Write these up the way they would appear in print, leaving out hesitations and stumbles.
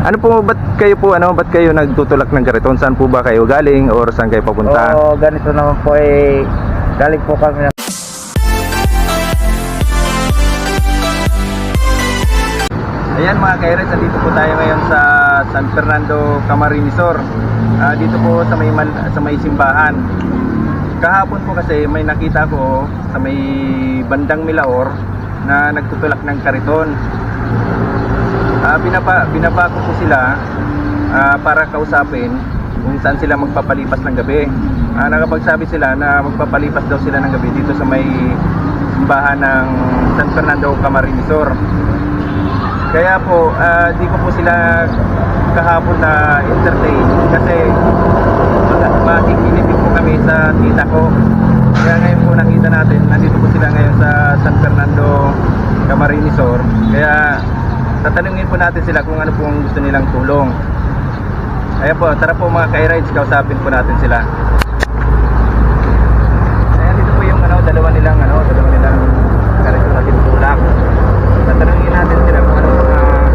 Ano po, ba't kayo nagtutulak ng kariton? Saan po ba kayo galing or saan kayo papunta? Oo, ganito naman po galing po kami na. Ayan mga kairets, nandito po tayo ngayon sa San Fernando Camarines Sur. Dito po sa may simbahan. Kahapon po kasi may nakita ko sa may bandang Milaor na nagtutulak ng kariton. Binaba ko po sila para kausapin kung saan sila magpapalipas ng gabi. Nakapagsabi sila na magpapalipas daw sila ng gabi dito sa may simbahan ng San Fernando Camarines Sur. Kaya po, di ko po sila kahapon na entertain kasi makikinipin po kami sa tita ko. Kaya ngayon po nakita natin, nandito po sila ngayon sa San Fernando Camarines Sur. Kaya tatanungin po natin sila kung ano po ang gusto nilang tulong. Ayan po, tara po mga ka-rides, kausapin po natin sila. Ayan, dito po yung dalawa nilang karito na tinutulak. Tatanungin natin sila kung ano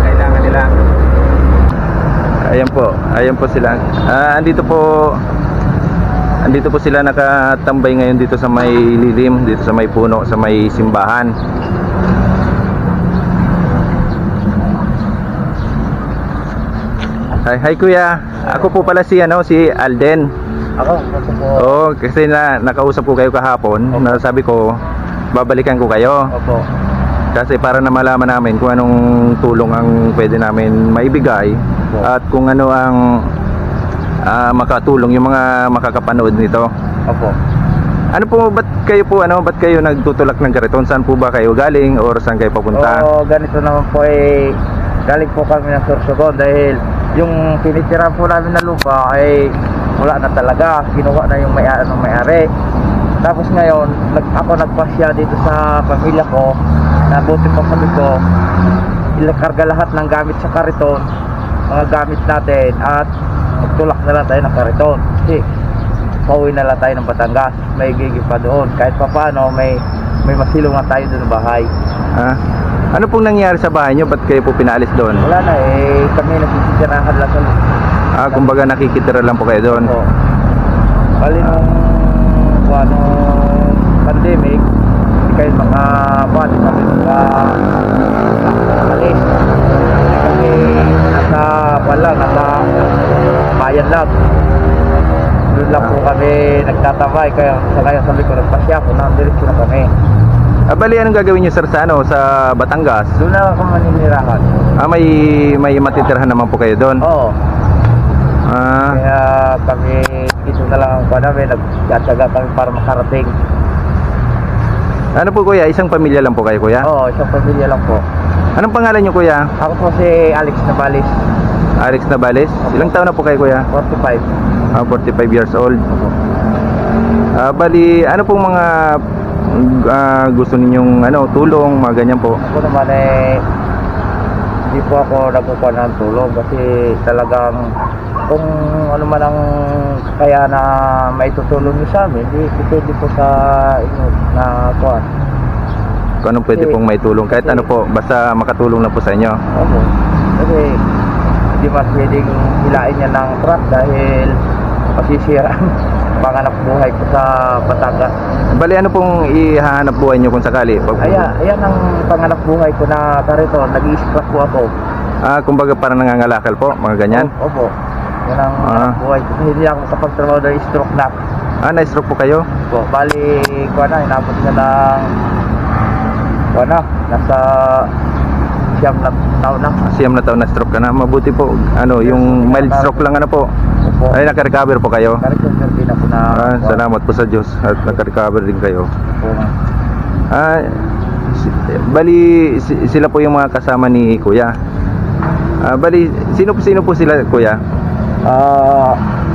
kailangan nila. Ayan po sila. Andito po sila nakatambay ngayon dito sa may lilim, dito sa may puno, sa may simbahan. Hi kuya. Ako po pala si Alden. Ako po. Oo, kasi nakausap ko kayo kahapon. Opo. Nasabi ko babalikan ko kayo. Opo. Kasi para na malaman namin kung anong tulong ang pwede namin maibigay. Opo. At kung ano ang makatulong yung mga makakapanood nito. Opo. Ano po, ba't kayo nagtutulak ng kariton? Saan po ba kayo galing or saan kayo papunta? Oo, ganito naman po galing po kami ng Sorsogon dahil yung tinitira po namin na lupa wala na talaga, kinuha na yung may-ari. Tapos ngayon, ako nagpasya dito sa pamilya ko, na buti po sabi ko, ilakarga lahat ng gamit sa kariton, mga gamit natin, at magtulak na lang tayo ng kariton. Kasi pauwi na lang tayo ng Batangas, may gigip pa doon. Kahit pa paano, may masilong na tayo doon sa bahay. Ano pong nangyari sa bahay nyo? Ba't kayo po pinaalis doon? Wala na kami nagsisirahan lang sa Kumbaga nakikitira lang po kayo doon. Oo. Bali nung pandemic, hindi kayo kami alis. Kasi nasa bayan lang. Doon lang po kami nagtatabay. Kaya sa ngayon sabi ko nagpasya ko na diretso na kami. Bali, anong gagawin nyo sir sa Batangas? Doon na ako maninirahan. May matitirhan naman po kayo doon? Oo. Kaya kami dito na lang ang namin, nagtataga kami para makarating. Ano po kuya? Isang pamilya lang po kayo kuya? Oo, isang pamilya lang po. Anong pangalan nyo kuya? Ako po si Alex Navalis. Alex Navalis? Ilang taon na po kayo kuya? 45. 45 years old. Opo. Bali, ano pong mga gusto ninyong tulong, mga ganyan po? Ako naman hindi po ako nagkukuha ng tulong kasi talagang kung ano man ang kaya na may tutulong niyo sa amin, depende po sa inyo na kuha. Kung anong pwede pong may tulong, kahit ano po, basta makatulong na po sa inyo. Opo. Kasi hindi mas pwedeng hilain niya ng truck dahil masisira ang panganap buhay ko sa Batangas. Bali, ano pong ihahanap buhay nyo kung sakali? Ayan ang panganap buhay ko na karito, nag-i-scrap po ako. Kumbaga parang nangangalakal po, mga ganyan? Opo. Yan ang panganap buhay ko. Hindi ako kapagtrabaho na stroke na. Na-stroke po kayo? Opo. Bali, inabot na lang nasa siyam na taon na. 9 na stroke ka na. Mabuti po, yung mild stroke lang po. Opo. Ay, naka-recover po kayo? Naka-recover din ako na. Salamat po sa Diyos at naka-recover din kayo. Opo. Bali, sila po yung mga kasama ni Kuya. Bali, sino po sila Kuya?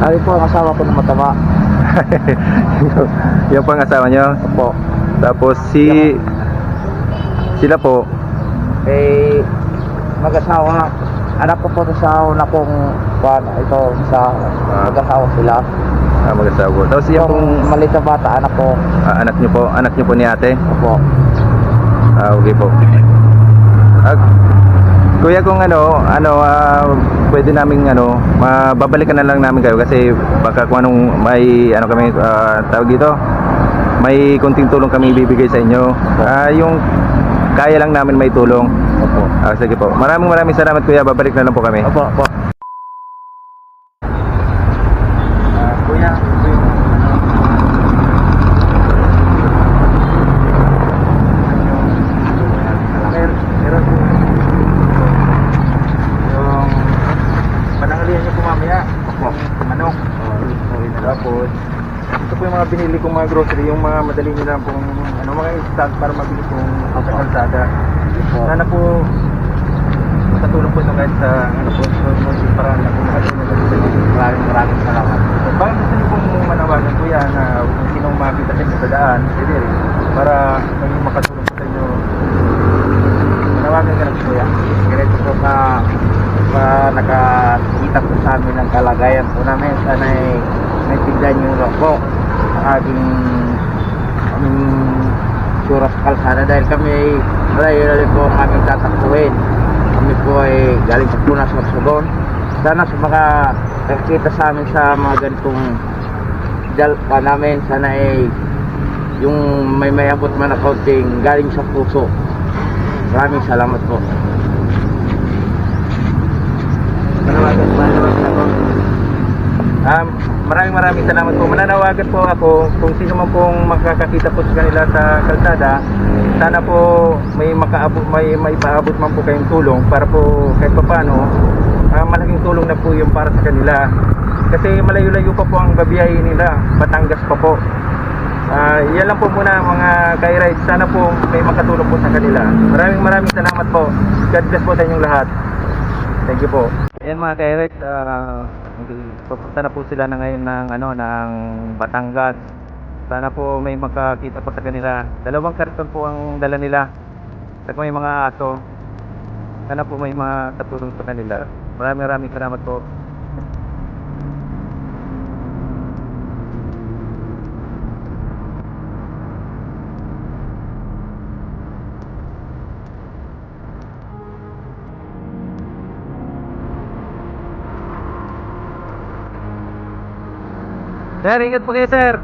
Ay po ang asawa ko na matama. Yung pang asawa nyo? Opo. Tapos sila po mag-asawa. Anak ko po sa una kong mag-asawa sila. Mag-asawa. Tapos yung pong maliit na bata, anak ko. anak nyo po ni ate? Opo. Okay po. Kuya, kung pwede naming babalikan na lang namin kayo kasi baka kung anong may kami tawag dito, may konting tulong kami ibibigay sa inyo. Yung kaya lang namin may tulong. Opo. Sige po. Maraming salamat kuya. Babalik na lang po kami. Opo, opo. Kuya, meron po yung panangalihan niyo po mamaya. Opo. Manok. Tapos ito po yung mga binili kong mga grocery, yung mga madali nyo lang pong mga instant para mabili kong sa kalsada. Sana po makatulong po ito kahit sa para na po makatulong sa inyo. Maraming salamat. Bakit gusto niyo pong manawagan kuya na kung sinong makita sa inyo sa daan, pwede rin, para may makatulong po sa inyo. Manawagan ka na po kuya. Ganito po nakakita po sa amin ang kalagayan po namin. Sana ay naintindihan niyo lang po ang aming sura sa kalsada dahil kami ay malayo po ang aming tatakbuhin. Kami po ay galing sa Punas at Sorsogon. Sana sa mga nakikita sa amin sa mga ganitong dalpa namin, sana ay yung may abot man na kaunting galing sa puso. Maraming salamat po. Maraming salamat po. Mananawagan po ako kung sino man pong makakakita po sa kanila sa kalsada. Sana po may paabot man po kayong tulong para po kahit paano malaking tulong na po yung para sa kanila. Kasi malayo-layo pa po ang babiyahe nila. Batangas pa po. Yan lang po muna mga Kay-Ride. Sana po may makatulong po sa kanila. Maraming salamat po. God bless po sa inyong lahat. Thank you po. Ayan mga Kay-Ride, papunta na po sila na ngayon ng Batangas. Sana po may makakita po sa kanila. 2 karton po ang dala nila. At may mga aso. Sana po may makatulong sa kanila. Maraming salamat po. Sir, ingat po kayo sir.